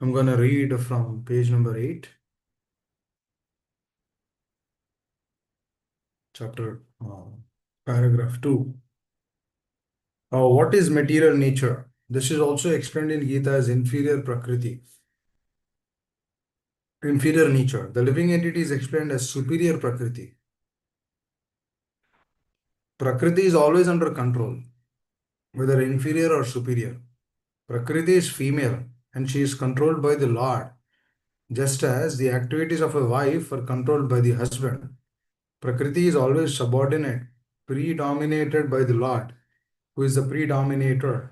I'm going to read from page number 8, chapter paragraph 2. What is material nature? This is also explained in Gita as inferior prakriti, inferior nature. The living entity is explained as superior prakriti. Prakriti is always under control, whether inferior or superior. Prakriti is female and she is controlled by the Lord, just as the activities of a wife are controlled by the husband. Prakriti is always subordinate, predominated by the Lord, who is the predominator.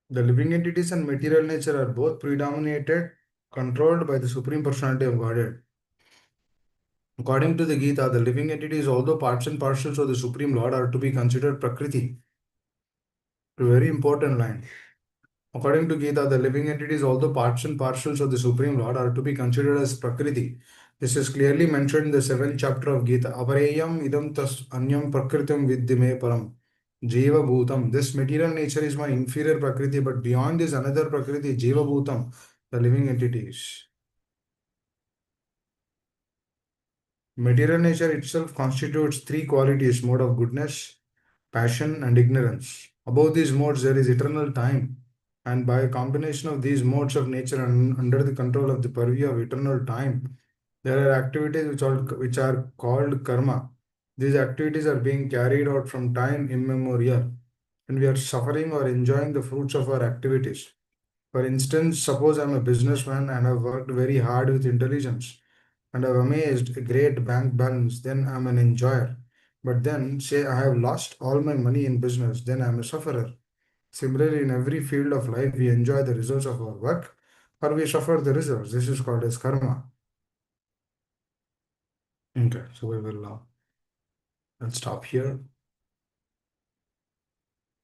The living entities and material nature are both predominated, controlled by the Supreme Personality of Godhead. According to the Gita, the living entities, although parts and parcels of the Supreme Lord, are to be considered Prakriti. A very important line. According to Gita, the living entities, although parts and parcels of the Supreme Lord, are to be considered as Prakriti. This is clearly mentioned in the 7th chapter of Gita. Apareyam idam tas anyam prakritam vidyame param. Jiva Bhutam. This material nature is my inferior Prakriti, but beyond this another Prakriti, Jiva Bhutam, the living entities. Material nature itself constitutes three qualities: mode of goodness, passion, and ignorance. Above these modes, there is eternal time. And by a combination of these modes of nature and under the control of the purview of eternal time, there are activities which are called karma. These activities are being carried out from time immemorial, and we are suffering or enjoying the fruits of our activities. For instance, suppose I'm a businessman and I've worked very hard with intelligence and I've amassed a great bank balance, then I'm an enjoyer. But then, say I have lost all my money in business, then I'm a sufferer. Similarly, in every field of life, we enjoy the results of our work or we suffer the results. This is called as karma. Okay, so we will let's stop here.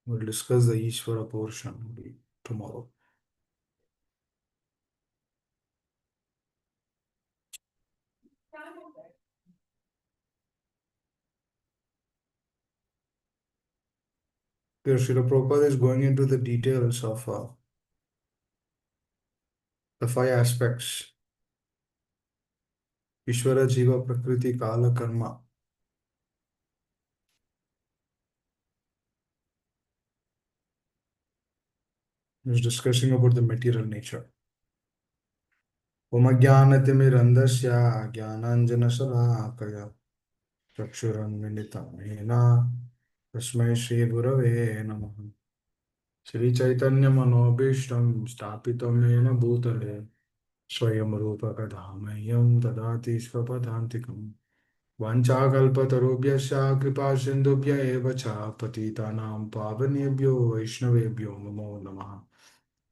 We'll discuss the Ishvara portion maybe tomorrow. Here, Srila Prabhupada is going into the details of the five aspects: Ishvara, Jiva, Prakriti, Kala, Karma. He's discussing about the material nature. ओमज्ञानतिमिरन्धस्य ज्ञानाञ्जनशलाकया चक्षुरुन्मिलितं येन तस्मै श्रीगुरवे नमः। श्रीचैतन्यमनोभीष्टं स्थापितं येन भूतले स्वयं रूपकदा मह्यं ददाति स्वपदान्तिकम्। वाञ्छाकल्पतरुभ्यश्च कृपा सिन्धुभ्य एव च पतितानां पावनेभ्यो वैष्णवेभ्यो नमो नमः।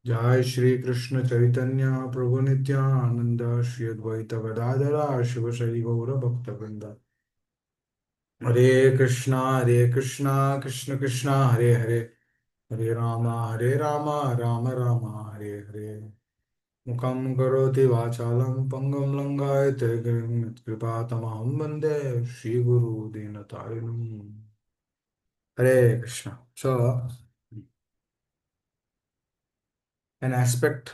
जय श्री कृष्ण चैतन्य प्रभु नित्यानंद श्री अद्वैत गदाधर शिवशरी गौर भक्तवृंद। हरे कृष्णा कृष्ण कृष्णा हरे हरे, हरे राम राम राम हरे हरे। मुखं करोति वाचालं पंगुं लंघयते गिरिं कृपातमहं वन्दे श्रीगुरु दीनतारिणम्। Hare Krishna. So, an aspect,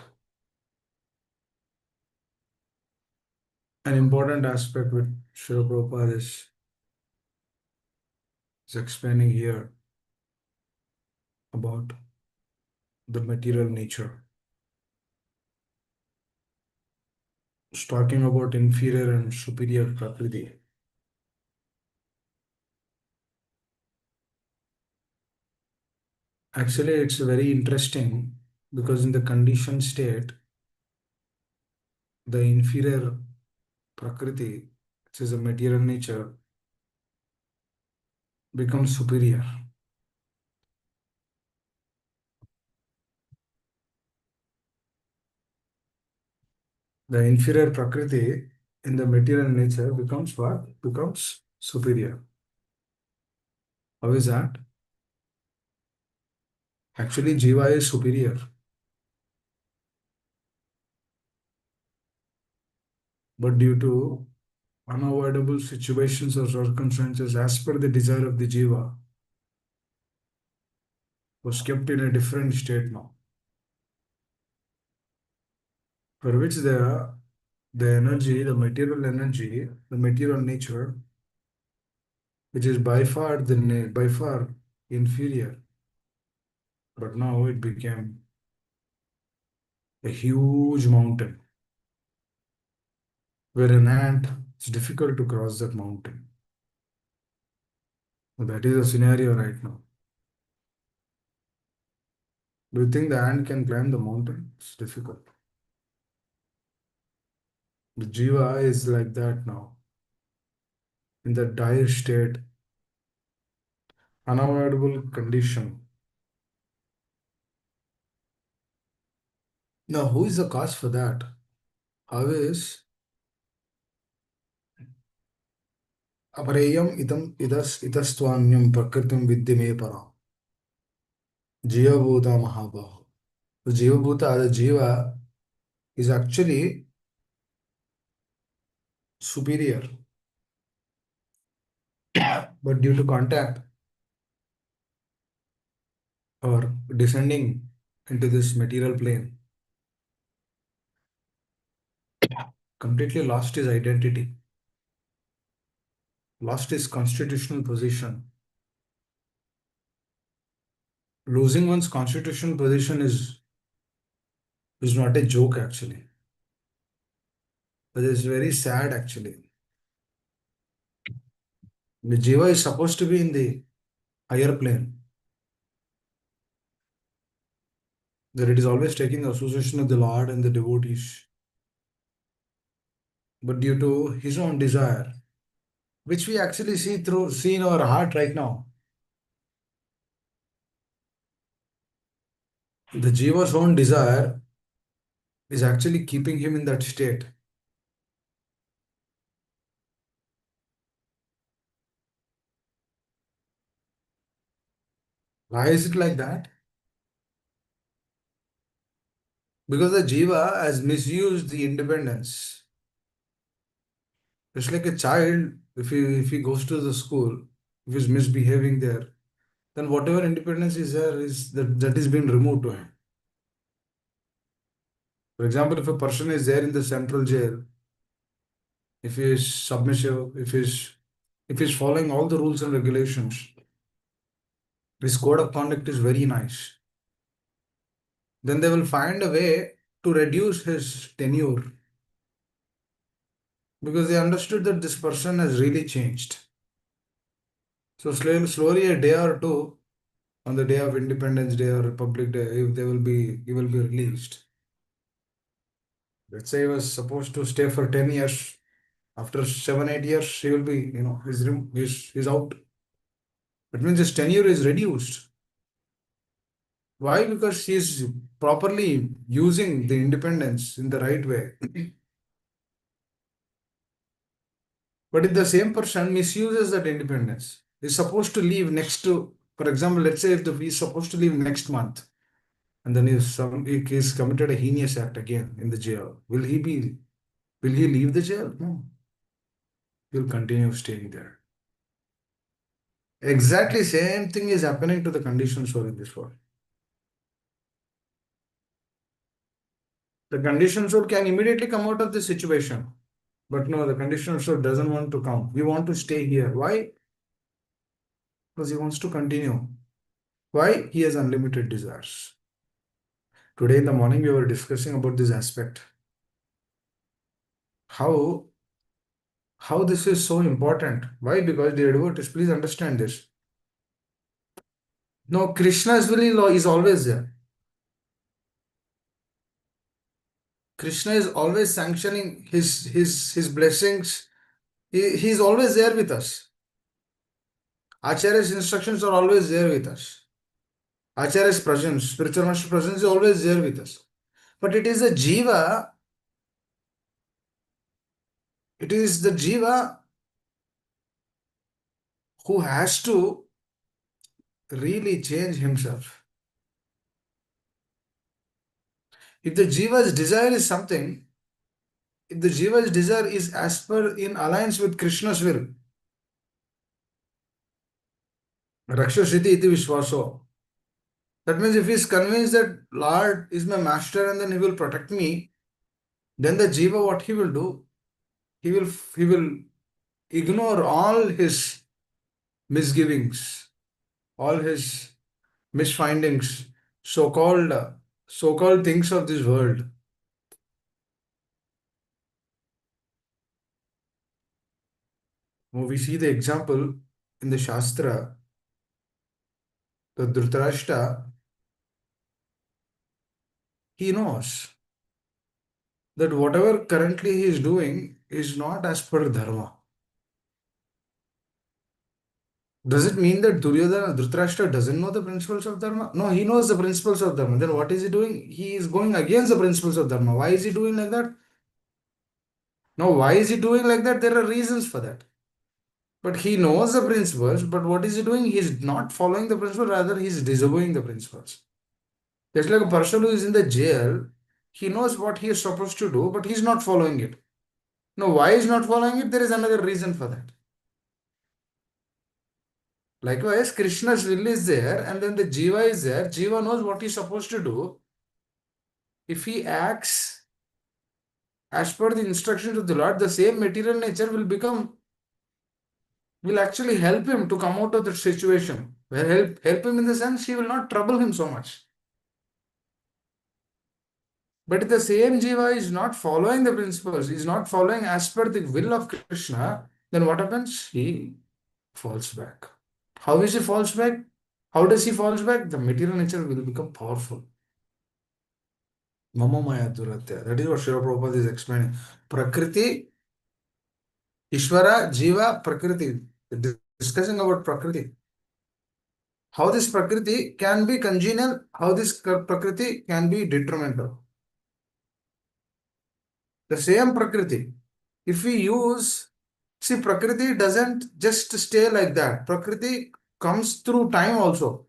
an important aspect which Srila Prabhupada is explaining here about the material nature. It's talking about inferior and superior Prakriti. Actually, it's very interesting because in the conditioned state, the inferior Prakriti, which is a material nature, becomes superior. The inferior Prakriti in the material nature becomes what? Becomes superior. How is that? Actually, Jiva is superior, but due to unavoidable situations or circumstances as per the desire of the Jiva, was kept in a different state now, for which the energy, the material nature, which is by far inferior, but now it became a huge mountain where an ant it's difficult to cross that mountain. So that is the scenario right now. Do you think the ant can climb the mountain? It's difficult. The jiva is like that now, in the dire state, unavoidable condition. Now, who is the cause for that? How is apareyam idam itastwanyam prakritim vidyame para jivabhuta mahabahu. The jivabhuta, the jiva, is actually superior, but due to contact or descending into this material plane, completely lost his identity, lost his constitutional position. Losing one's constitutional position is not a joke actually, but it's very sad actually. The jiva is supposed to be in the higher plane, that it is always taking the association of the Lord and the devotees, but due to his own desire, which we actually see in our heart right now, the jiva's own desire is actually keeping him in that state. Why is it like that? Because the jiva has misused the independence. It's like a child, if he goes to the school, if he's misbehaving there, then whatever independence is there is that is being removed to him. For example, if a person is there in the central jail, if he is submissive, if he's following all the rules and regulations, his code of conduct is very nice, then they will find a way to reduce his tenure because they understood that this person has really changed. So slowly a day or two, on the day of Independence Day or Republic Day, if he will be released. Let's say he was supposed to stay for 10 years. After 7, 8 years, he will be, he's out. That means his tenure is reduced. Why? Because he is properly using the independence in the right way. But if the same person misuses that independence, is supposed to leave for example, let's say if he's supposed to leave next month, and then he's committed a heinous act again in the jail, will he leave the jail? No. He'll continue staying there. Exactly same thing is happening to the conditioned soul in this world. The conditioned soul can immediately come out of this situation. But no, the conditioned soul doesn't want to come. We want to stay here. Why? Because he wants to continue. Why? He has unlimited desires. Today in the morning, we were discussing about this aspect. How this is so important. Why? Because the devotees, please understand this. No, Krishna's will is always there. Krishna is always sanctioning his blessings. He's always there with us. Acharya's instructions are always there with us. Acharya's presence, spiritual master presence is always there with us. But it is the jiva who has to really change himself. If the jiva's desire is something, if the jiva's desire is as per in alliance with Krishna's will, Rakshasiti iti Vishwaso, That means if he is convinced that Lord is my master and then he will protect me, then the jiva, what he will do? He will ignore all his misgivings, all his misfindings, so-called so-called things of this world. We see the example in the Shastra, the Dhritarashtra, he knows that whatever currently he is doing is not as per dharma. Does it mean that Duryodhana, Dhritarashtra doesn't know the principles of dharma? No, he knows the principles of dharma. Then what is he doing? He is going against the principles of dharma. Why is he doing like that? Now, why is he doing like that? There are reasons for that. But he knows the principles, but what is he doing? He is not following the principle, rather, he is disobeying the principles. Just like a person who is in the jail, he knows what he is supposed to do, but he is not following it. Now, why is not following it? There is another reason for that. Likewise, Krishna's will is there, and then the Jiva is there. Jiva knows what he's supposed to do. If he acts as per the instructions of the Lord, the same material nature will actually help him to come out of the situation. Well, help him in the sense he will not trouble him so much. But if the same Jiva is not following the principles, is not following as per the will of Krishna, then what happens? He falls back. How is he falls back? How does he falls back? The material nature will become powerful. Mama Maya Duratya. That is what Srila Prabhupada is explaining. Prakriti, Ishvara, Jiva, Prakriti. Discussing about Prakriti. How this Prakriti can be congenial, how this Prakriti can be detrimental. The same Prakriti. If we use, see, Prakriti doesn't just stay like that. Prakriti comes through time also.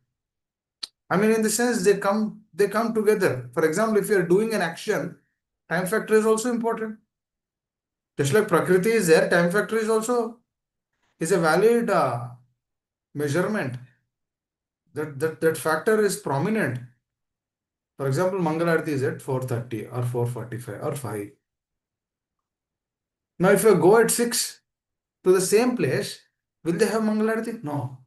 I mean, in the sense they come together. For example, if you are doing an action, time factor is also important. Just like Prakriti is there, time factor is also is a valid measurement. That factor is prominent. For example, Mangalarti is at 4:30 or 4:45 or 5. Now, if you go at 6 to the same place, will they have Mangalarti? No.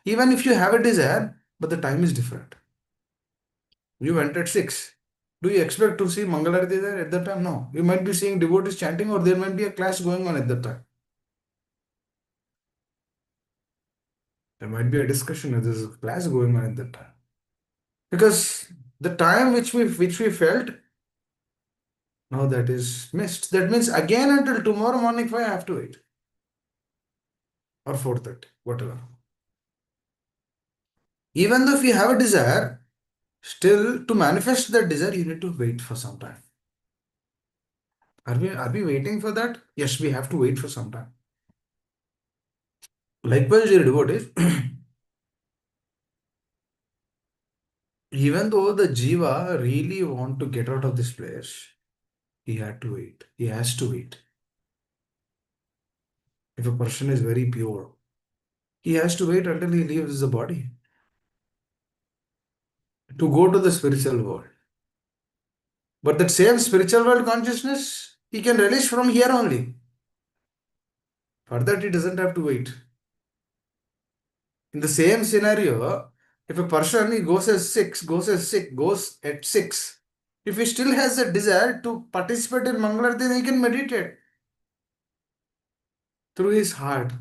Even if you have a desire, but the time is different. You went at 6. Do you expect to see Mangalarti there at that time? No. You might be seeing devotees chanting, or there might be a class going on at that time. There might be a discussion, or there's a class going on at that time. Because the time which we felt, now that is missed. That means again until tomorrow morning 5 I have to wait. Or 4:30, whatever. Even though if you have a desire, still to manifest that desire, you need to wait for some time. Are we waiting for that? Yes, we have to wait for some time. Likewise, dear devotees, even though the jiva really want to get out of this place, he had to wait. He has to wait. If a person is very pure, he has to wait until he leaves the body to go to the spiritual world. But that same spiritual world consciousness, he can relish from here only. For that, he doesn't have to wait. In the same scenario, if a person he goes at 6, if he still has a desire to participate in Mangalarti, then he can meditate through his heart.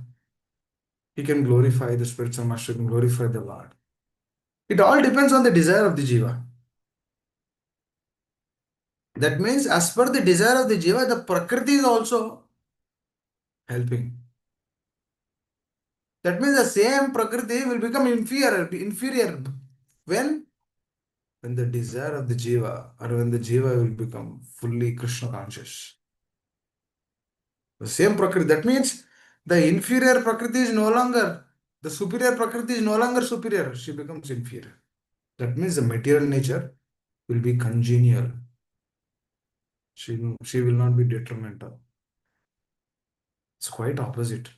He can glorify the spiritual master, can glorify the Lord. It all depends on the desire of the jiva. That means, as per the desire of the jiva, the prakriti is also helping. That means the same prakriti will become inferior. When? When the desire of the jiva, or when the jiva will become fully Krishna conscious. The same prakriti. That means the inferior prakriti is no longer, the superior prakriti is no longer superior. She becomes inferior. That means the material nature will be congenial. She will not be detrimental. It's quite opposite.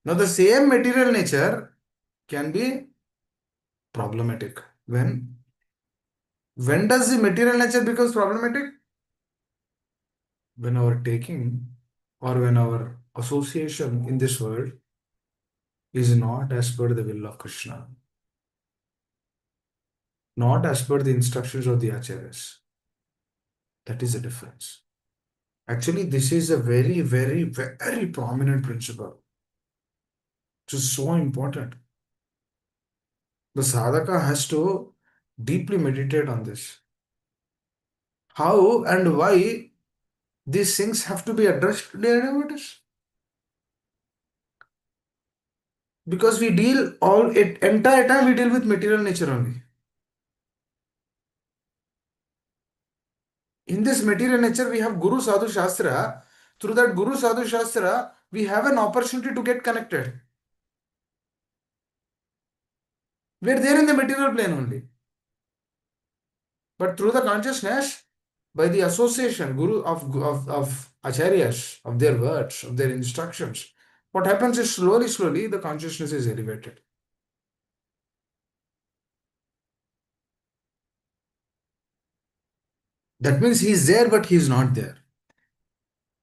Now the same material nature can be problematic. When does the material nature becomes problematic? When our taking or when our association in this world is not as per the will of Krishna, not as per the instructions of the acharyas. That is the difference. Actually, this is a very, very, very prominent principle, which is so important. The sadhaka has to deeply meditate on this. How and why these things have to be addressed, dear devotees? Because we deal all it entire time we deal with material nature only. In this material nature, we have Guru Sadhu Shastra. Through that Guru Sadhu Shastra, we have an opportunity to get connected. We are there in the material plane only. But through the consciousness, by the association, Guru of Acharyas, of their words, of their instructions, what happens is slowly, slowly the consciousness is elevated. That means he is there, but he is not there.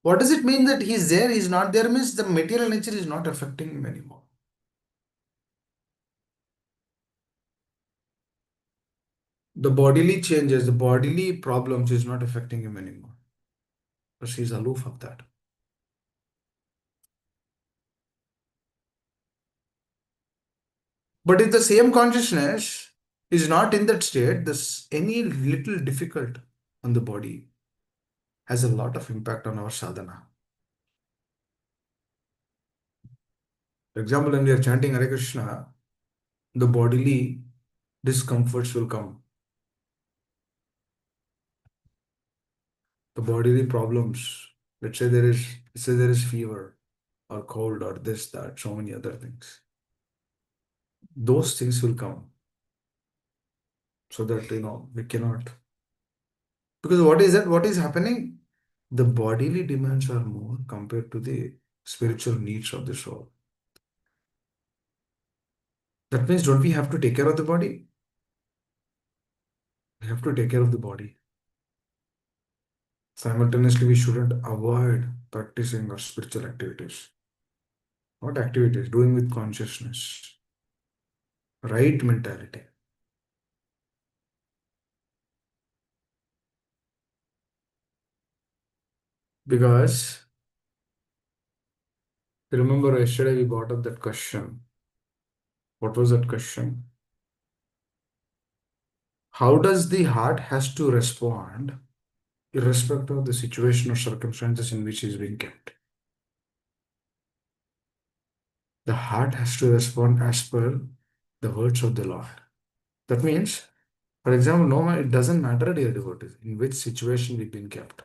What does it mean that he is there, he is not there? Means the material nature is not affecting him anymore. The bodily changes, the bodily problems is not affecting him anymore. Because he is aloof of that. But if the same consciousness is not in that state, this any little difficult on the body has a lot of impact on our sadhana. For example, when we are chanting Hare Krishna, the bodily discomforts will come. The bodily problems. Let's say there is fever or cold or this, that, so many other things. Those things will come. So that we cannot. Because what is that? What is happening? The bodily demands are more compared to the spiritual needs of the soul. That means don't we have to take care of the body? We have to take care of the body. Simultaneously, we shouldn't avoid practicing our spiritual activities. Not activities, doing with consciousness, right mentality. Because remember yesterday we brought up that question. What was that question? How does the heart has to respond irrespective of the situation or circumstances in which it is being kept? The heart has to respond as per the words of the Lord. That means, for example, no, it doesn't matter, dear devotees, in which situation we've been kept.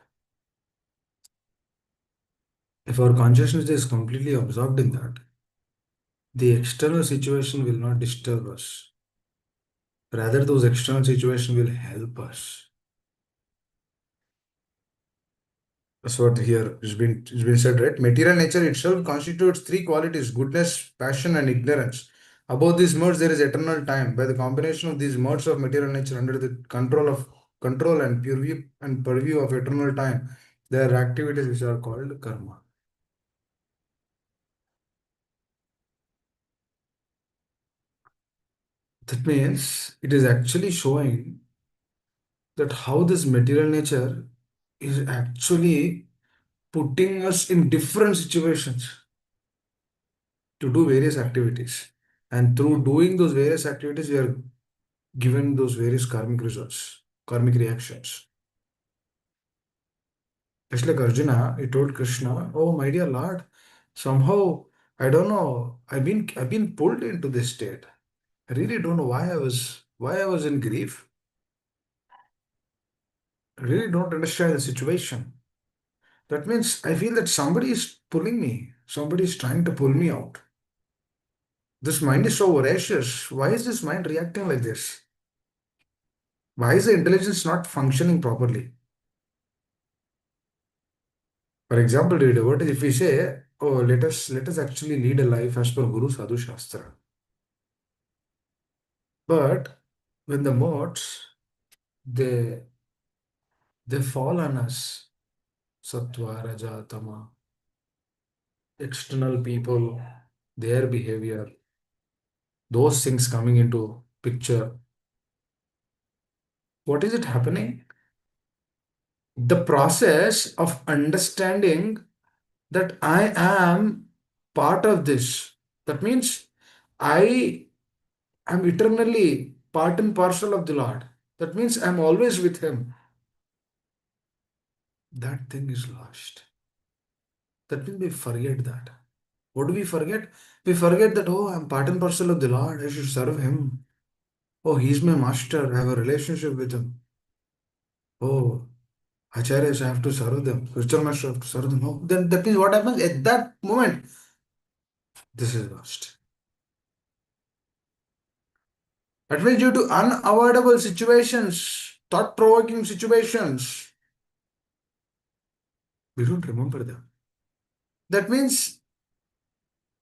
If our consciousness is completely absorbed in that, the external situation will not disturb us. Rather, those external situations will help us. That's what here has been said, right? Material nature itself constitutes three qualities: goodness, passion, and ignorance. Above these modes, there is eternal time. By the combination of these modes of material nature under the control and purview of eternal time, there are activities which are called karma. That means it is actually showing that how this material nature is actually putting us in different situations to do various activities. And through doing those various activities, we are given those various karmic results, karmic reactions. Just like Arjuna, he told Krishna, "Oh, my dear Lord, somehow I don't know. I've been pulled into this state. I really don't know why I was in grief. I really don't understand the situation. That means I feel that somebody is pulling me. Somebody is trying to pull me out. This mind is so voracious. Why is this mind reacting like this? Why is the intelligence not functioning properly?" For example, dear devotees, if we say, "Oh, let us actually lead a life as per Guru Sadhu Shastra," But when the modes they they fall on us, sattva, raja, tama, external people, their behavior, those things coming into picture, what is it happening? The process of understanding that I am part of this. That means I am eternally part and parcel of the Lord. That means I'm always with Him. That thing is lost. That means we forget that. What do we forget? We forget that, oh, I'm part and parcel of the Lord. I should serve Him. Oh, He's my master. I have a relationship with Him. Oh, Acharyas, I have to serve them. Spiritual master, I have to serve them. No. Then that means what happens at that moment? This is lost. That means due to unavoidable situations, thought provoking situations, we don't remember them. That means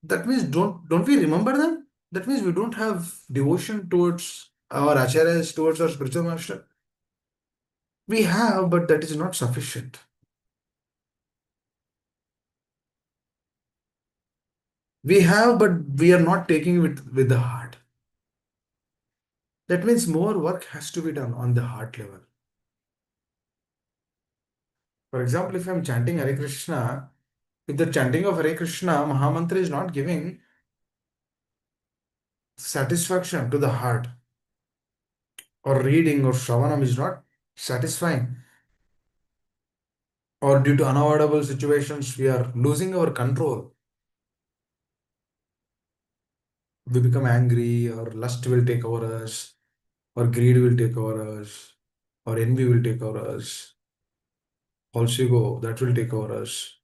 don't we remember them? That means we don't have devotion towards our acharyas, towards our spiritual master. We have, but that is not sufficient. We have, but we are not taking it with the heart. That means more work has to be done on the heart level. For example, if I'm chanting Hare Krishna, if the chanting of Hare Krishna Mahamantra is not giving satisfaction to the heart, or reading or Shravanam is not satisfying, or due to unavoidable situations, we are losing our control. We become angry, or lust will take over us, or greed will take over us, or envy will take over us, false ego that will take over us.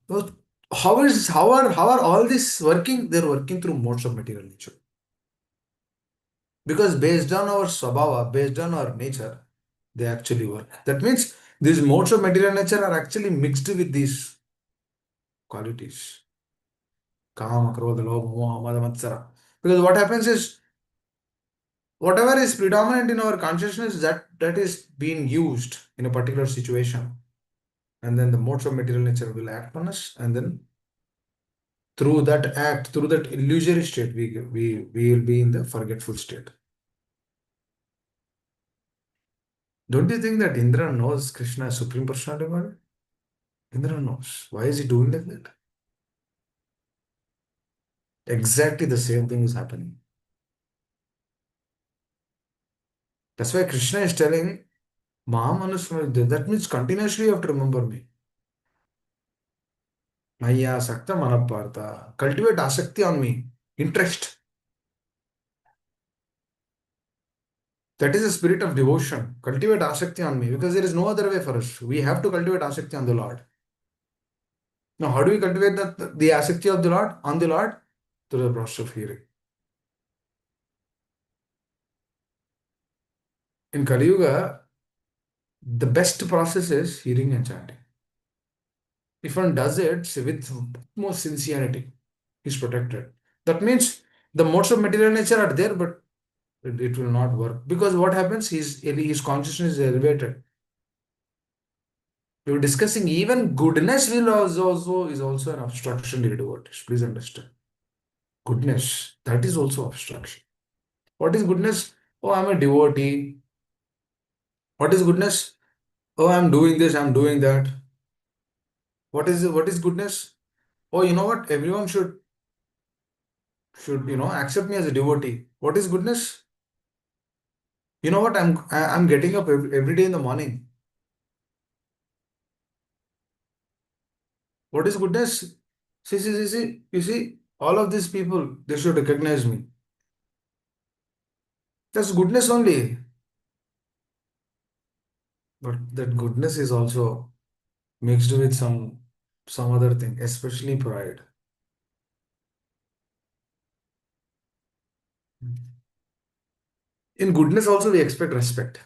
So how are all this working? They're working through modes of material nature. Because based on our swabhava, based on our nature, they actually work. That means these modes of material nature are actually mixed with these qualities. Kama, Krodha, Lobha, Moha, Mada, Matsara. Because what happens is, whatever is predominant in our consciousness, that is being used in a particular situation. And then the modes of material nature will act on us. And then through that act, through that illusory state, we will be in the forgetful state. Don't you think that Indra knows Krishna as Supreme Personality of God? Indra knows. Why is he doing like that? Exactly the same thing is happening. That's why Krishna is telling Mahamanusmriti. That means continuously you have to remember me. Maya Sakta Manapartha. Cultivate asakti on me. Interest. That is the spirit of devotion. Cultivate asakti on me because there is no other way for us. We have to cultivate asakti on the Lord. Now, how do we cultivate the asakti of the Lord on the Lord? Through the process of hearing. In Kali Yuga, the best process is hearing and chanting. If one does it with more sincerity, he's protected. That means the modes of material nature are there, but it will not work. Because what happens, his consciousness is elevated. We were discussing even goodness will also is also an obstruction to devotees. Please understand. Goodness, that is also obstruction. What is goodness? Oh, I'm a devotee. What is goodness? Oh, I'm doing this, I'm doing that. What is goodness? Oh, you know what? Everyone should accept me as a devotee. What is goodness? You know what? I'm getting up every day in the morning. What is goodness? See. You see, all of these people, they should recognize me. That's goodness only. But that goodness is also mixed with some other thing, especially pride. In goodness also we expect respect.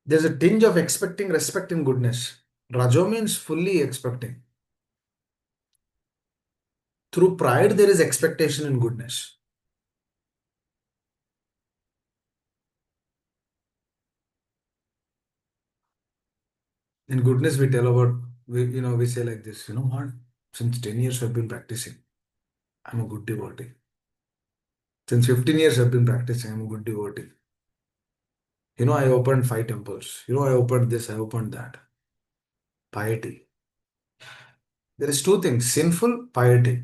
There's a tinge of expecting respect in goodness. Rajo means fully expecting. Through pride, there is expectation in goodness. In goodness, we tell about, we say like this, you know what? Since 10 years I've been practicing. I'm a good devotee. Since 15 years I've been practicing. I'm a good devotee. I opened 5 temples. I opened this, I opened that. Piety. There is two things, sinful piety.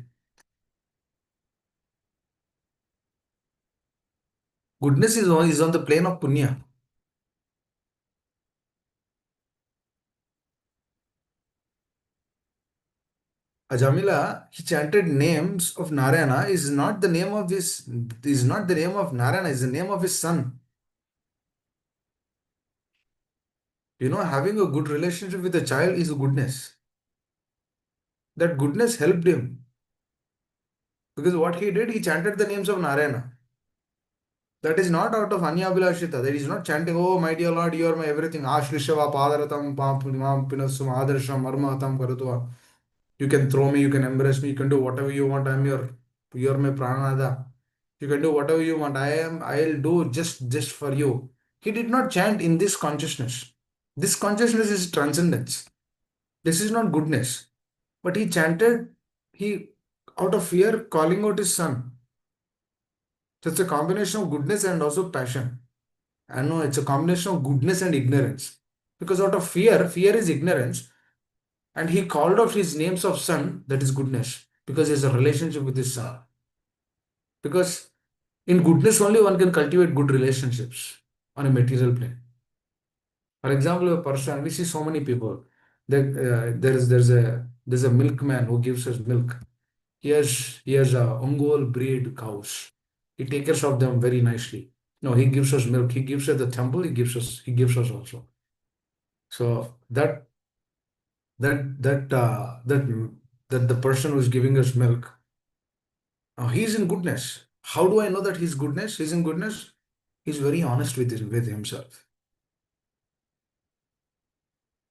Goodness is on the plane of punya. Ajamila, he chanted names of Narayana is not the name of Narayana, is the name of his son. Having a good relationship with a child is a goodness. That goodness helped him. Because what he did, he chanted the names of Narayana. That is not out of Anyabhilashita. That is not chanting, oh my dear Lord, you are my everything. Ashrishava padaratam pam pinasum adarsham marmahatam karatva. You can throw me, you can embrace me, you can do whatever you want. You're my pranada. You can do whatever you want. I'll do just for you. He did not chant in this consciousness. This consciousness is transcendence. This is not goodness. But he chanted, he out of fear calling out his son. So it's a combination of goodness and also passion. I know it's a combination of goodness and ignorance. Because out of fear is ignorance, and he called out his names of son, that is goodness, because he has a relationship with his son. Because in goodness only one can cultivate good relationships on a material plane. For example, a person, we see so many people. There's a milkman who gives us milk. He has a Ongol breed cows. He takes care of them very nicely. No, he gives us milk. He gives us the temple. He gives us also. So that the person who is giving us milk, he's in goodness. How do I know that he's goodness? He's in goodness. He's very honest with himself.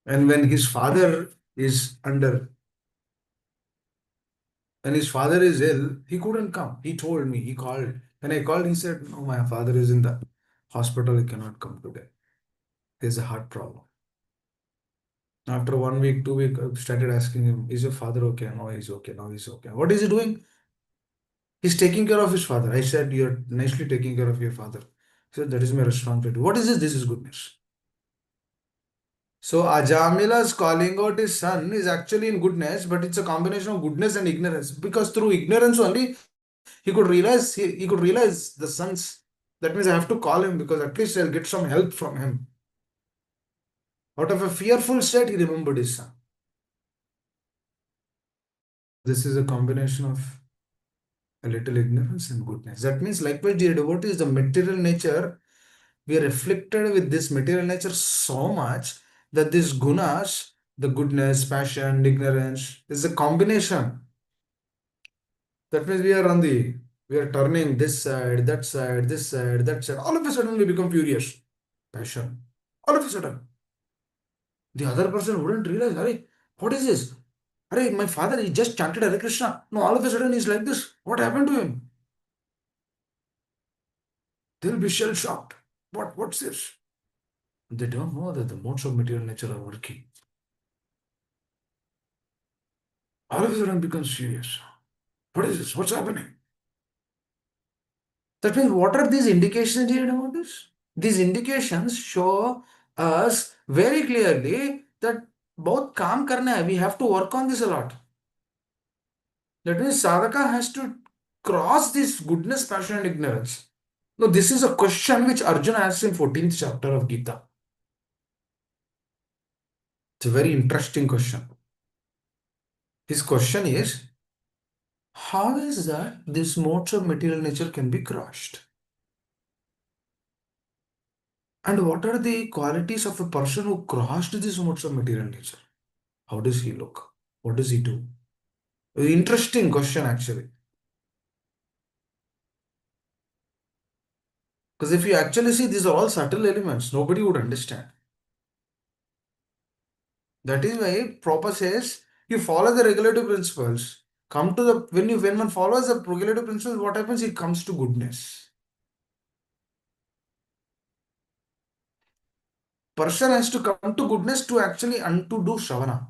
And when his father is ill, he couldn't come. He told me. He called. When I called, he said, "No, my father is in the hospital. He cannot come today. There's a heart problem." After 1 week, 2 week, I started asking him, "Is your father okay?" No, he's okay. No, he's okay. What is he doing? He's taking care of his father. I said, "You're nicely taking care of your father." He said, "That is my responsibility." What is this? This is goodness. So Ajamila's calling out his son is actually in goodness, but it's a combination of goodness and ignorance. Because through ignorance only he could realize the son's. That means I have to call him because at least I'll get some help from him. Out of a fearful state, he remembered his son. This is a combination of a little ignorance and goodness. That means, likewise, dear devotees, the material nature, we are afflicted with this material nature so much that these gunas, the goodness, passion, ignorance, is a combination. That means we are turning this side, that side, this side, that side. All of a sudden, we become furious. Passion. All of a sudden. The other person wouldn't realize, Hare, what is this? Hare, my father, he just chanted Hare Krishna. No, all of a sudden he's like this. What happened to him? They'll be shell shocked. What's this? They don't know that the modes of material nature are working. All of a sudden becomes serious. What is this? What's happening? That means what are these indications here about this? These indications show us very clearly that both काम करना है. We have to work on this a lot. That means sadhaka has to cross this goodness, passion, and ignorance. Now, this is a question which Arjuna asks in 14th chapter of Gita. It's a very interesting question. His question is, how is that this modes of material nature can be crushed? And what are the qualities of a person who crossed these modes of material nature? How does he look? What does he do? Interesting question, actually. Because if you actually see, these are all subtle elements, nobody would understand. That is why proper says you follow the regulative principles. Come to the when one follows the regulative principles, what happens? It comes to goodness. Person has to come to goodness to actually to do Shravana.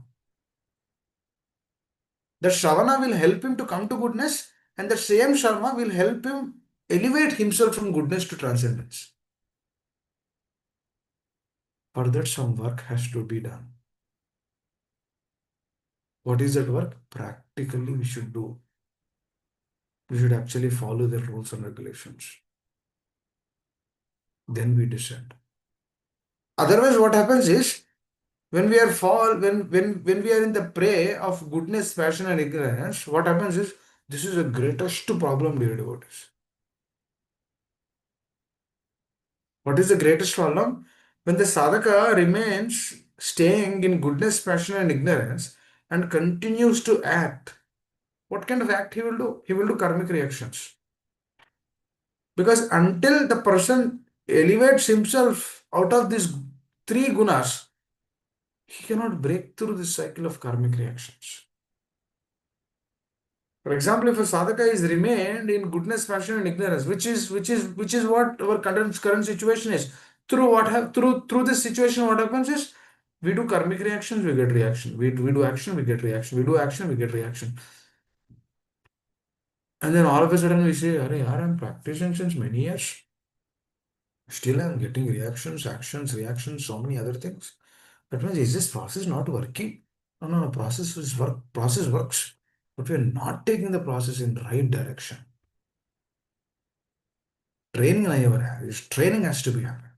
The Shravana will help him to come to goodness, and the same Sharma will help him elevate himself from goodness to transcendence. For that, some work has to be done. What is that work? Practically, we should do. We should actually follow the rules and regulations. Then we descend. Otherwise, what happens is when we are when we are in the prey of goodness, passion, and ignorance, what happens is this is the greatest problem, dear devotees. What is the greatest problem? When the sadhaka remains staying in goodness, passion, and ignorance and continues to act, what kind of act he will do? He will do karmic reactions. Because until the person elevates himself out of these three gunas, he cannot break through this cycle of karmic reactions. For example, if a sadhaka is remained in goodness, passion, and ignorance, which is what our current situation is. Through this situation, what happens is we do karmic reactions, we get reaction. We do action, we get reaction. We do action, we get reaction. And then all of a sudden we say, Arey, yaar, I'm practicing since many years. Still I'm getting reactions, actions, reactions, so many other things. That means is this process not working? No, no, no. Process works, but we're not taking the process in the right direction. Training training has to be happening.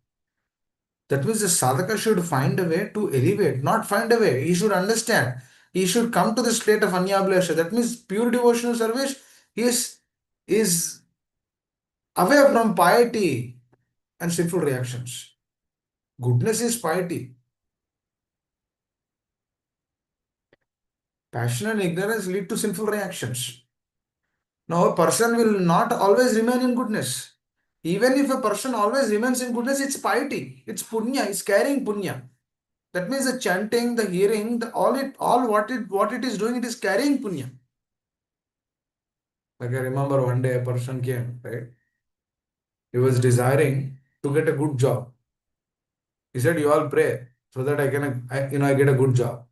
That means the sadhaka should find a way to elevate, not find a way. He should understand. He should come to the state of anyabhlasha. That means pure devotional service is away from piety and sinful reactions. Goodness is piety. Passion and ignorance lead to sinful reactions. Now, a person will not always remain in goodness. Even if a person always remains in goodness, it's piety, it's punya, it's carrying punya. That means the chanting, the hearing, what it is doing, it is carrying punya. Like I remember one day a person came, right? He was desiring to get a good job. He said, "You all pray so that I get a good job."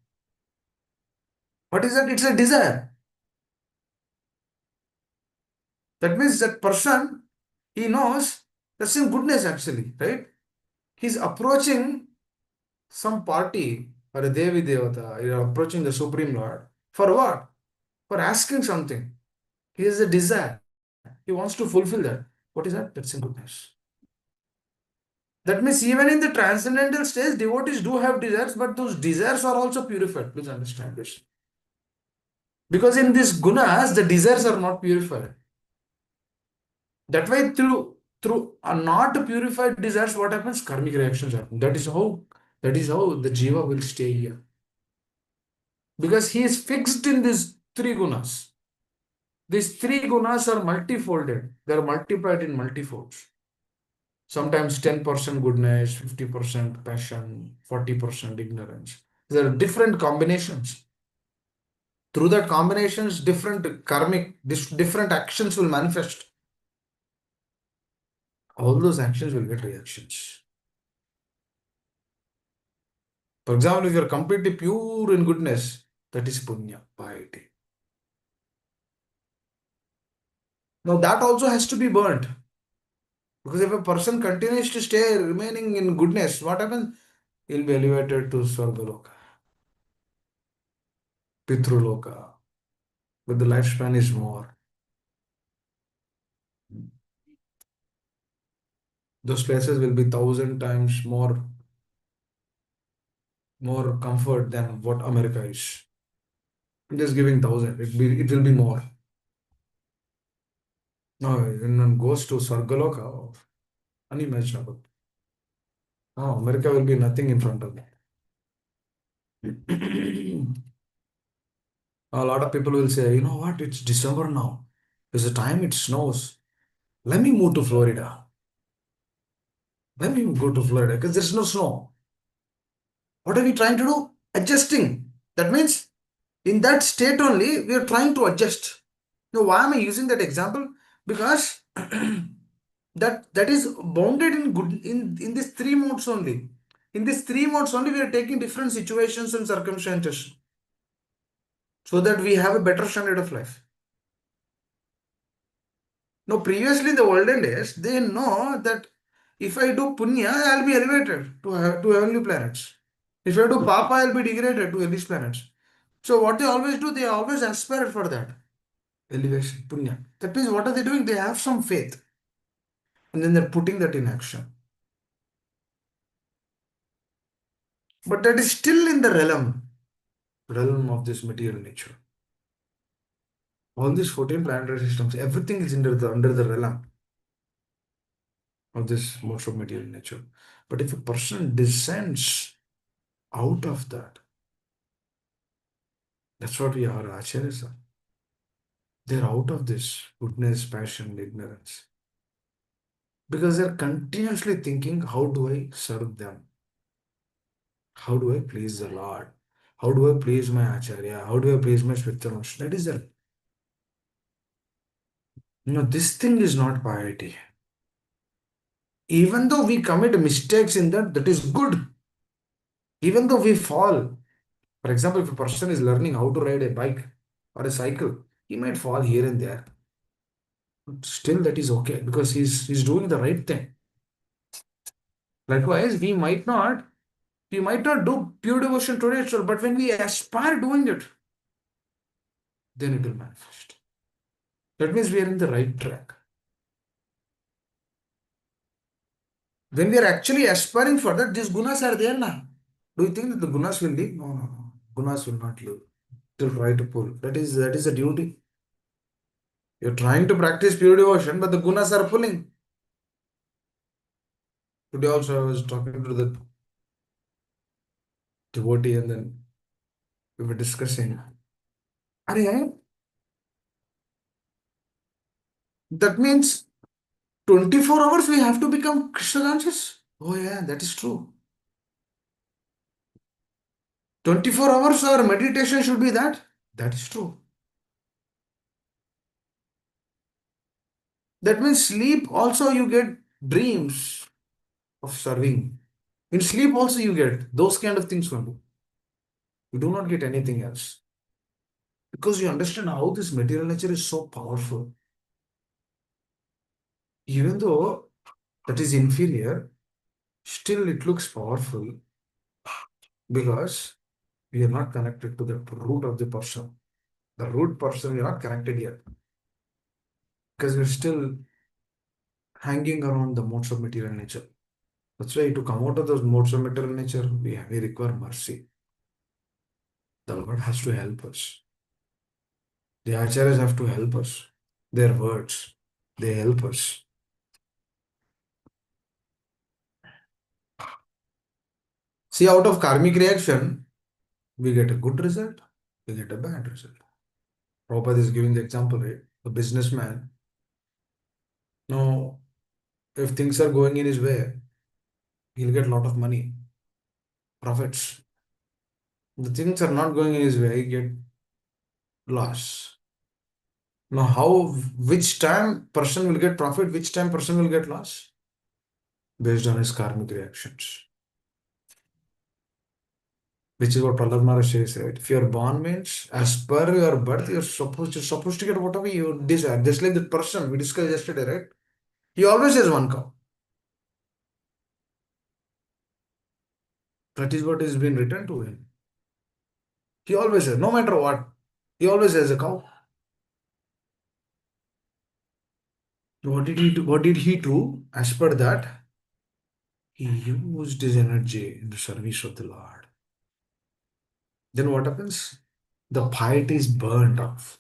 What is that? It's a desire. That means that person, he knows that's in goodness actually, right? He's approaching some party or a Devi Devata, you're approaching the Supreme Lord. For what? For asking something. He has a desire. He wants to fulfill that. What is that? That's in goodness. That means even in the transcendental stage, devotees do have desires, but those desires are also purified. Please understand this. Because in these gunas, the desires are not purified. That way, through a not purified desires, what happens? Karmic reactions happen. That is how the jiva will stay here. Because he is fixed in these three gunas. These three gunas are multifolded. They are multiplied in multifolds. Sometimes 10% goodness, 50% passion, 40% ignorance. There are different combinations. Through that combinations, different actions will manifest. All those actions will get reactions. For example, if you're completely pure in goodness, that is punya, piety. Now that also has to be burnt. Because if a person continues to stay remaining in goodness, what happens? He'll be elevated to Swargaloka, Pitruloka, but the lifespan is more. Those places will be 1,000 times more comfort than what America is. I'm just giving 1,000. It will be more. No, when one goes to Swargaloka, oh, unimaginable. No, America will be nothing in front of me. A lot of people will say, you know what, it's December now. There's a time it snows. Let me move to Florida. Let me go to Florida because there's no snow. What are we trying to do? Adjusting. That means in that state only we are trying to adjust. Now, why am I using that example? Because that is bounded in good in these three modes only. In these three modes only, we are taking different situations and circumstances so that we have a better standard of life. Now, previously in the olden days, they know that if I do punya, I'll be elevated to heavenly planets. If I do papa, I'll be degraded to hellish planets. So what they always do, they always aspire for that elevation, punya. That means what are they doing? They have some faith and then they're putting that in action. But that is still in the realm of this material nature. All these 14 planetary systems, everything is under the realm of this modes of material nature. But if a person descends out of that, that's what we are, acharyas are. They're out of this goodness, passion, ignorance. Because they're continuously thinking, how do I serve them? How do I please the Lord? How do I please my Acharya? How do I please my spiritual master? That is the, this thing is not piety. Even though we commit mistakes in that, that is good. Even though we fall, for example, if a person is learning how to ride a bike or a cycle, he might fall here and there. But still, that is okay because he's doing the right thing. Likewise, we might not do pure devotion today itself, but when we aspire doing it, then it will manifest. That means we are in the right track. When we are actually aspiring for that, these gunas are there now. Do you think that the gunas will leave? No, no, no. Gunas will not leave. They'll try to pull. That is a duty. You're trying to practice pure devotion, but the gunas are pulling. Today also I was talking to the devotee and then we were discussing. Arey, that means 24 hours we have to become Krishna conscious. Oh yeah, that is true. 24 hours our meditation should be that. That is true. That means sleep also you get dreams of serving. In sleep also you get those kind of things only. You do not get anything else. Because you understand how this material nature is so powerful. Even though that is inferior, still it looks powerful because we are not connected to the root of the person. The root person we are not connected yet. Because we're still hanging around the modes of material nature. That's why to come out of those modes of material nature, we require mercy. The Lord has to help us. The acharyas have to help us. Their words, they help us. See, out of karmic reaction, we get a good result, we get a bad result. Prabhupada is giving the example, right? The businessman. Now, if things are going in his way, he'll get a lot of money, profits. The things are not going in his way, he get loss. Now, which time person will get profit, which time person will get loss? Based on his karmic reactions. Which is what Prahlad Maharaj says, right? If you're born means, as per your birth, you're supposed to get whatever you desire. Just like the person we discussed yesterday, right? He always has one cow. That is what has been written to him. He always has, no matter what, he always has a cow. What did he do? What did he do? As per that, he used his energy in the service of the Lord. Then what happens? The piety is burned off.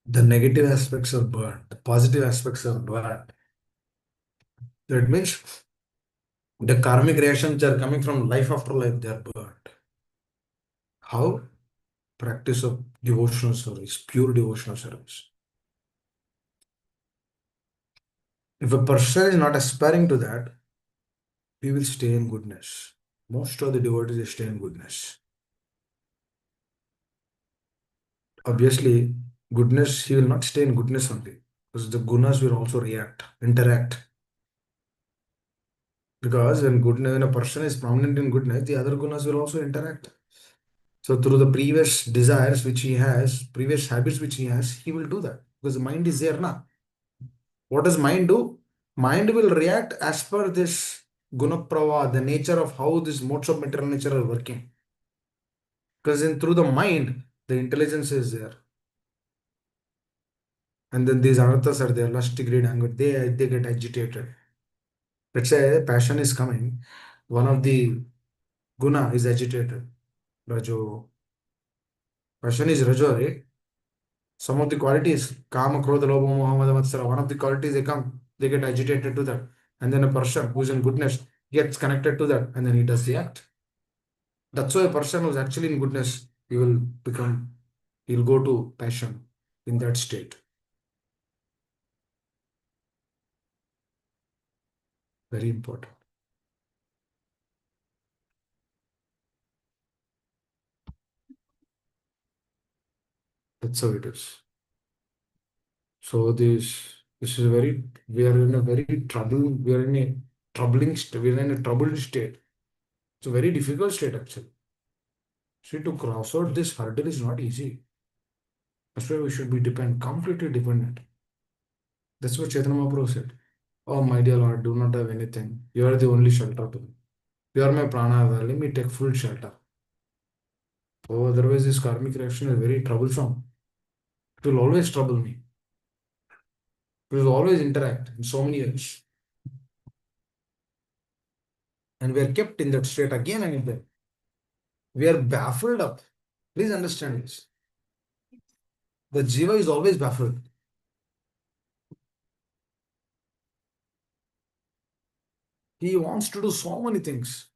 The negative aspects are burned. The positive aspects are burned. That means the karmic reactions are coming from life after life, they are burned. How? Practice of devotional service, pure devotional service. If a person is not aspiring to that, he will stay in goodness. Most of the devotees they stay in goodness. Obviously, goodness, he will not stay in goodness only. Because the gunas will also interact. Because when a person is prominent in goodness, the other gunas will also interact. So through the previous desires which he has, previous habits which he has, he will do that. Because the mind is there now. What does mind do? Mind will react as per this gunaprava, the nature of how these modes of material nature are working. Because in through the mind, the intelligence is there. And then these anarthas are there, lust, greed, anger, they get agitated. Let's say passion is coming, one of the guna is agitated. Rajo. Passion is Rajo, right? Some of the qualities, Kama, Krodha, Lobha, Moha, Mada, Matsara, one of the qualities they come, they get agitated to that. And then a person who's in goodness gets connected to that and then he does the act. That's why a person who's actually in goodness, he'll go to passion in that state. Very important. That's how it is. So this is we are in a very we are in a we are in a troubled state. It's a very difficult state actually. See, to cross out this hurdle is not easy. That's why we should be completely dependent. That's what Chaitanya Mahaprabhu said. Oh, my dear Lord, do not have anything. You are the only shelter to me. You are my pranada. Let me take full shelter. Oh, otherwise, this karmic reaction is very troublesome. It will always trouble me. It will always interact in so many years. And we are kept in that state again and again. We are baffled up. Please understand this. The jiva is always baffled. He wants to do so many things.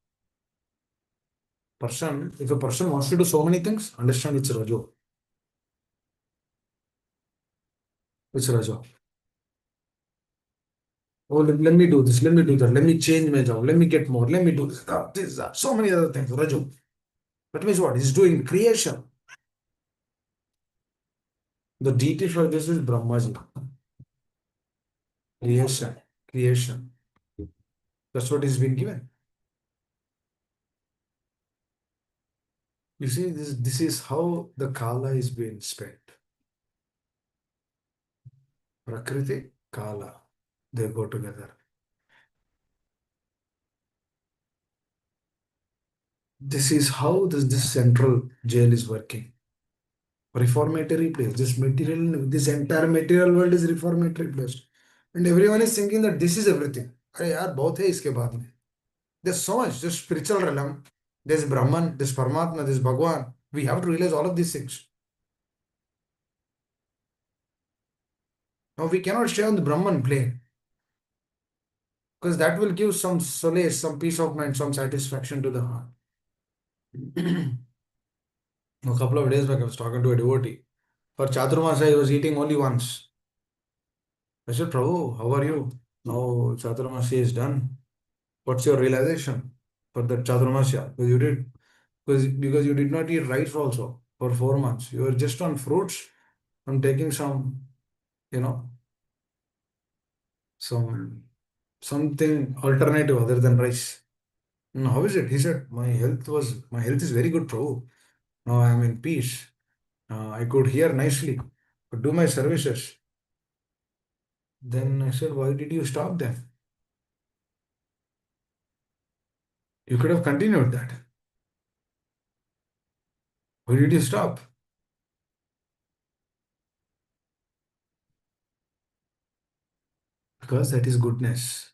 If a person wants to do so many things, understand it's Rajo. It's Rajo. Oh, let me do this, let me do that, let me change my job, let me get more, let me do this, that. So many other things. Rajo. That means what? He's doing creation. The deity for this is Brahmaji. Creation. Creation. That's what is been given. You see, this is how the Kala is being spent. Prakriti, Kala. They go together. This is how this central jail is working. Reformatory place. This entire material world is reformatory place. And everyone is thinking that this is everything. अरे यार बहुत है इसके बाद में. There's so much, there's spiritual realm, there's Brahman, there's Paramatma, there's Bhagwan. We have to realize all of these things. Now we cannot stay on the Brahman plane because that will give some solace, some peace of mind, some satisfaction to the heart. A couple of days back, I was talking to a devotee. For Chaturmasa, he was eating only once. I said, Prabhu, how are you? Now Chaturmasi is done. What's your realization for the Chaturmasya? Because you did not eat rice also for 4 months. You were just on fruits and taking some, you know, some something alternative other than rice. How is it? He said, my health is very good, Prabhu. Now I am in peace. I could hear nicely, could do my services. Then I said, why did you stop then? You could have continued that. Why did you stop? Because that is goodness.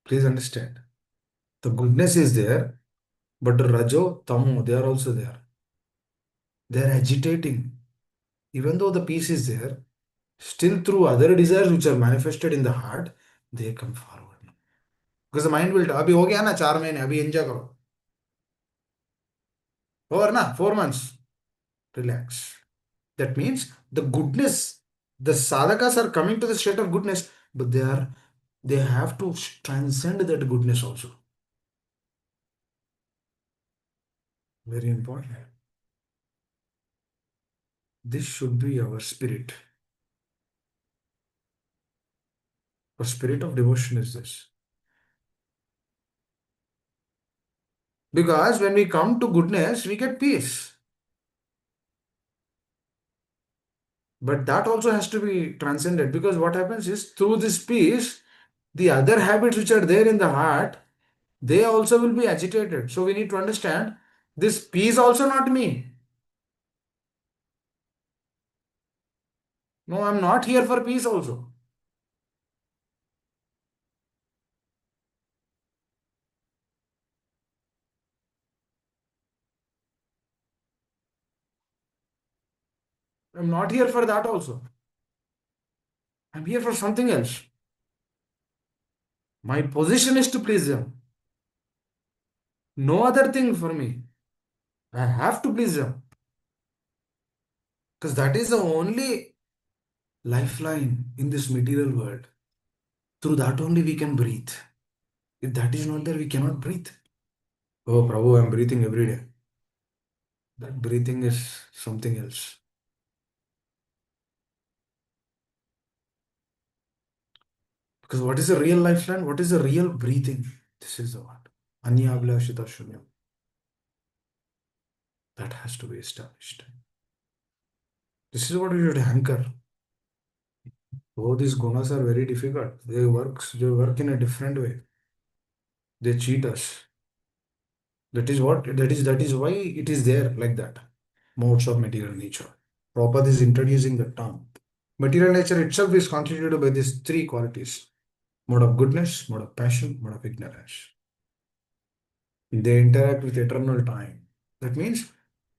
Please understand. The goodness is there, but the Rajo, Tamo, they are also there. They are agitating. Even though the peace is there, still through other desires which are manifested in the heart, they come forward. Because the mind will अभी हो गया ना 4 महीने अभी enjoy करो over ना 4 months relax. That means the goodness, the sadhakas are coming to the state of goodness, but they have to transcend that goodness also. Very important. This should be our spirit. Our spirit of devotion is this. Because when we come to goodness, we get peace. But that also has to be transcended, because what happens is through this peace, the other habits which are there in the heart, they also will be agitated. So we need to understand this peace also not me. No, I'm not here for peace also. I'm not here for that also. I'm here for something else. My position is to please them. No other thing for me. I have to please them. Because that is the only lifeline in this material world. Through that only we can breathe. If that is not there, we cannot breathe. Oh, Prabhu, I'm breathing every day. That breathing is something else. Because what is a real lifeline? What is a real breathing? This is the one. Anyabhyashita shunyam. That has to be established. This is what we should anchor. Oh, these gunas are very difficult. They work in a different way. They cheat us. That is why it is there like that. Modes of material nature. Prabhupada is introducing the term. Material nature itself is constituted by these three qualities: mode of goodness, mode of passion, mode of ignorance. They interact with eternal time. That means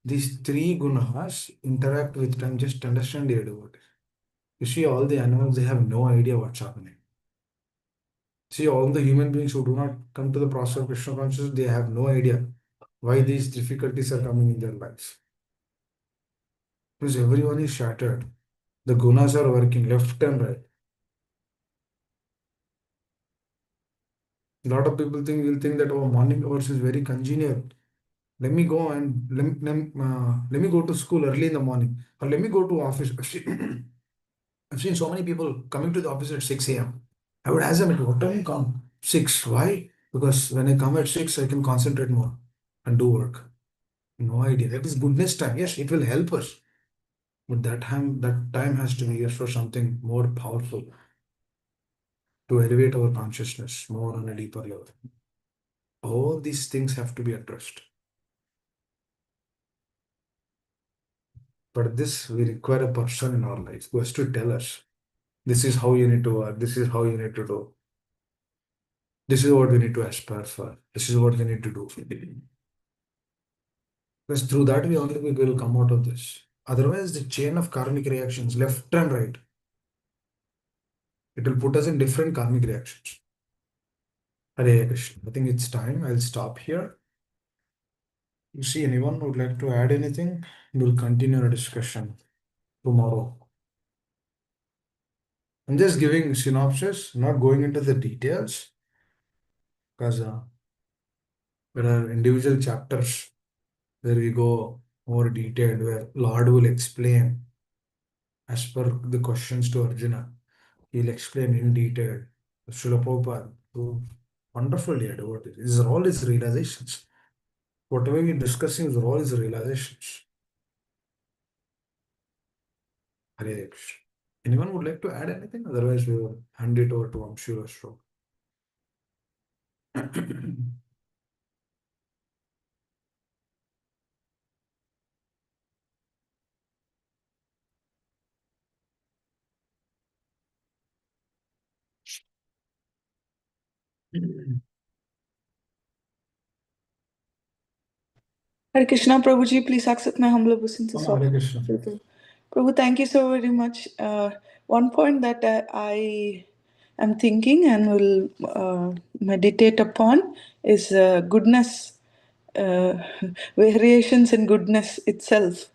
these three gunas interact with time. Just understand the devotee. You see, all the animals, they have no idea what's happening. See, all the human beings who do not come to the process of Krishna consciousness, they have no idea why these difficulties are coming in their lives. Because everyone is shattered. The gunas are working left and right. A lot of people will think that our morning hours is very congenial. Let me go and let me go to school early in the morning, or let me go to office. I've seen so many people coming to the office at 6 a.m. I would ask them, at what time you come? 6. Why? Because when I come at 6, I can concentrate more and do work. No idea. That is goodness time. Yes, it will help us. But that time has to be used for something more powerful, to elevate our consciousness more on a deeper level. All these things have to be addressed. But this, we require a person in our lives who has to tell us, this is how you need to work, this is how you need to do, this is what we need to aspire for, this is what we need to do. Because through that we only we will come out of this. Otherwise, the chain of karmic reactions, left and right, it will put us in different karmic reactions. Hare Krishna. I think it's time. I'll stop here. You see, anyone would like to add anything? We'll continue our discussion tomorrow. I'm just giving synopsis, not going into the details, because there are individual chapters where we go more detailed, where Lord will explain as per the questions to Arjuna. He'll explain in detail. Srila Prabhupada, so wonderfully devoted. These are all his realizations. Whatever we're discussing is all his realizations. Hare Krishna. Anyone would like to add anything? Otherwise, we will hand it over to Amshul Ashok. Hare Krishna, Prabhuji, please accept my humble obeisances of Hare Krishna. Prabhu. Thank you so very much. One point that I am thinking and will meditate upon is goodness, uh, variations in goodness itself.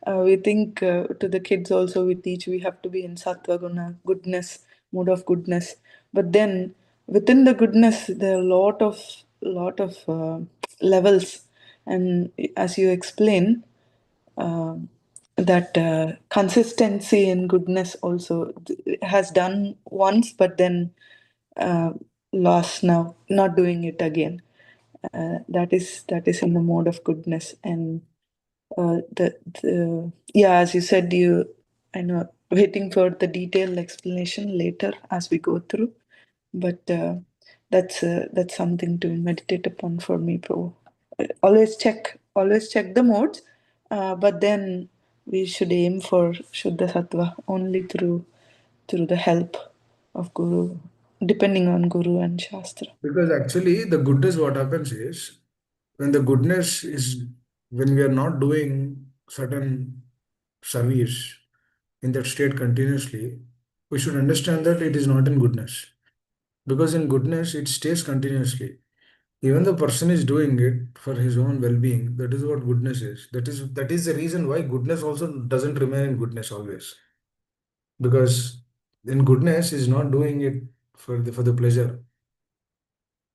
We think to the kids also, we teach we have to be in sattva guna, goodness, mood of goodness. But then within the goodness, there are a lot of levels. And as you explain, that consistency and goodness also has done once, but then uh, lost now, not doing it again. That is in the mode of goodness. And the yeah, as you said, you I know waiting for the detailed explanation later as we go through, but that's something to meditate upon for me, bro. Always check the modes, but then we should aim for Shuddha Sattva only through the help of Guru, depending on Guru and Shastra. Because actually, the goodness, what happens is when the goodness is when we are not doing certain service in that state continuously, we should understand that it is not in goodness. Because in goodness, it stays continuously. Even the person is doing it for his own well-being. That is what goodness is. That is the reason why goodness also doesn't remain in goodness always. Because in goodness, he's not doing it for the pleasure.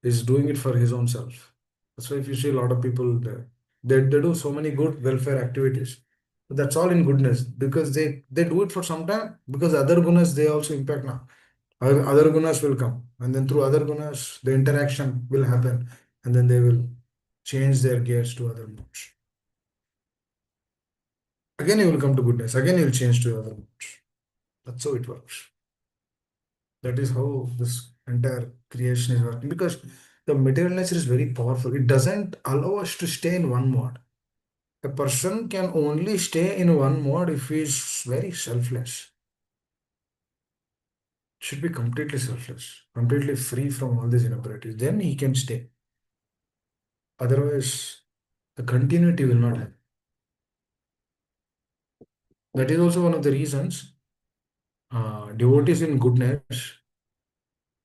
He's doing it for his own self. That's why if you see a lot of people there, they do so many good welfare activities. But that's all in goodness because they do it for some time because other gunas they also impact now. Other gunas will come, and then through other gunas, the interaction will happen, and then they will change their gears to other modes. Again, you will come to goodness. Again, you will change to other modes. That's how it works. That is how this entire creation is working because the material nature is very powerful. It doesn't allow us to stay in one mode. A person can only stay in one mode if he is very selfless. Should be completely selfless, completely free from all these inappropriaties. Then he can stay. Otherwise, the continuity will not happen. That is also one of the reasons devotees in goodness,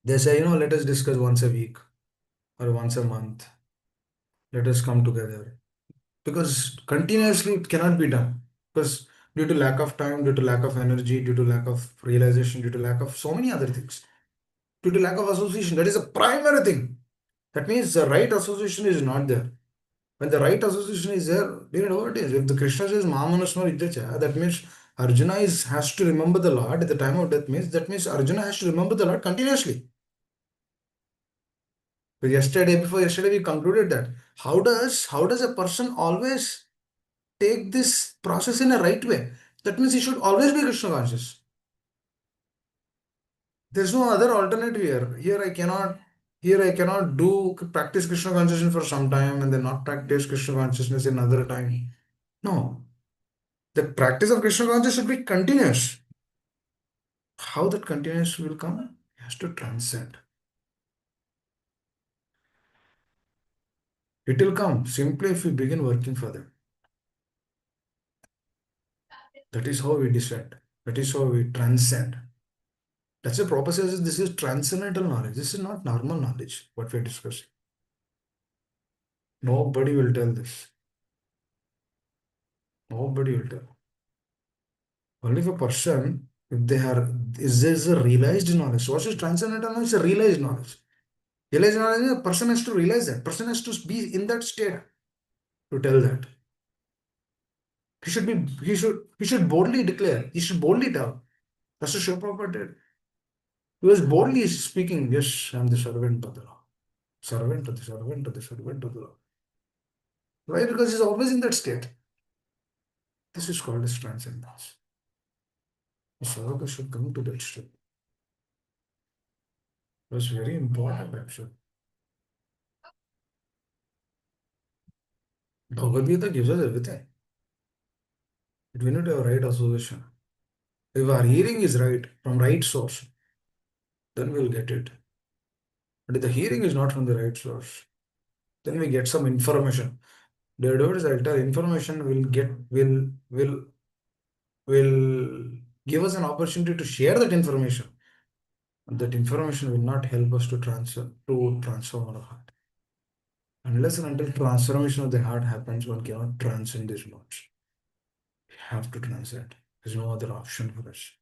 they say, let us discuss once a week or once a month. Let us come together. Because continuously it cannot be done. Because due to lack of time, due to lack of energy, due to lack of realization, due to lack of so many other things, due to lack of association, that is a primary thing. That means the right association is not there. When the right association is there, do you know what it is? If the Krishna says Mamanusmar Vidyacha, that means Arjuna has to remember the Lord at the time of death means that means Arjuna has to remember the Lord continuously. But yesterday, before yesterday, we concluded that. How does a person always take this process in a right way? That means he should always be Krishna conscious. There's no other alternative here. Here I cannot do practice Krishna consciousness for some time and then not practice Krishna consciousness another time. No. The practice of Krishna consciousness should be continuous. How that continuous will come? It has to transcend. It will come simply if we begin working for them. That is how we descend. That is how we transcend. That's the proper says this is transcendental knowledge. This is not normal knowledge, what we're discussing. Nobody will tell this. Nobody will tell. Only if a person, if they are, is this a realized knowledge? What is transcendental knowledge? It's a realized knowledge. Realized knowledge means a person has to realize that. Person has to be in that state to tell that. He should boldly declare. He should boldly tell. That's what Shiva Prabhupada did. He was boldly speaking, yes, I'm the servant of the Lord. Servant of the servant of the servant of the Lord. Why? Because he's always in that state. This is called as transcendence. The sadhaka should come to that state. That's very important actually. Bhagavad Gita gives us everything. But we need to have right association. If our hearing is right, from right source, then we'll get it. But if the hearing is not from the right source, then we get some information. The advice I'll tell information will give us an opportunity to share that information. And that information will not help us to transform our heart. Unless and until transformation of the heart happens, one cannot transcend these modes. We have to transcend. There's no other option for us.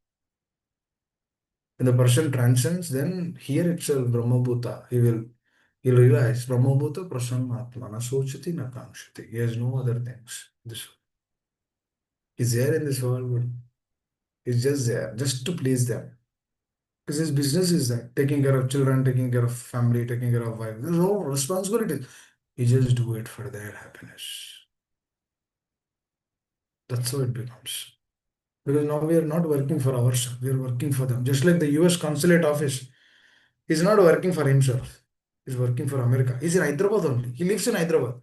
When the person transcends, then here itself Brahma Bhuta, he will He'll realize Brahmabhuta Prasanna na sochati na kankshati. He has no other things. He's there in this world, but he's just there, just to please them. Because his business is that taking care of children, taking care of family, taking care of wife. There's no responsibility. He just do it for their happiness. That's how it becomes. Because now we are not working for ourselves, we are working for them. Just like the US consulate office, he's not working for himself. He's working for America. He's in Hyderabad only. He lives in Hyderabad.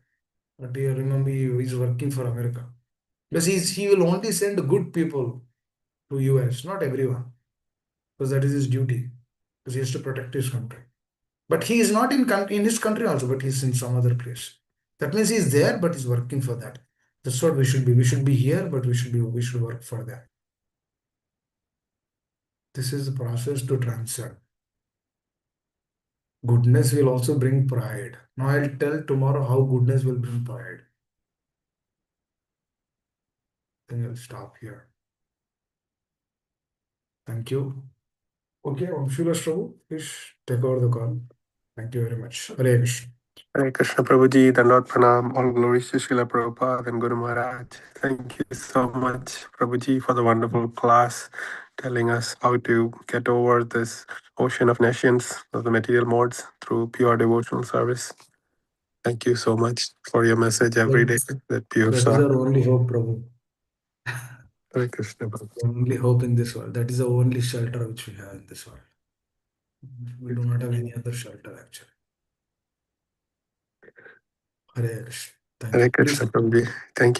But you remember, he's working for America. Because he will only send good people to US, not everyone. Because that is his duty. Because he has to protect his country. But he is not in his country also, but he's in some other place. That means he's there, but he's working for that. That's what we should be. We should be here, but we should work for that. This is the process to transcend. Goodness will also bring pride. Now I'll tell tomorrow how goodness will bring pride. Then I'll stop here. Thank you. Okay, Amshulas Prabhu, please take over the call. Thank you very much. Hare Krishna. Hare Krishna Prabhuji, Dandot Pranam, all glories to Srila Prabhupada and Guru Maharaj. Thank you so much, Prabhuji, for the wonderful class telling us how to get over this ocean of nations of the material modes through pure devotional service. Thank you so much for your message every day, that pure That is soul. our only hope, Prabhu. Hare Krishna Prabhuji. Only hope in this world. That is the only shelter which we have in this world. We do not have any other shelter actually. Hare Krishna. Thank Hare you. Please. Krishna Prabhuji. Thank you.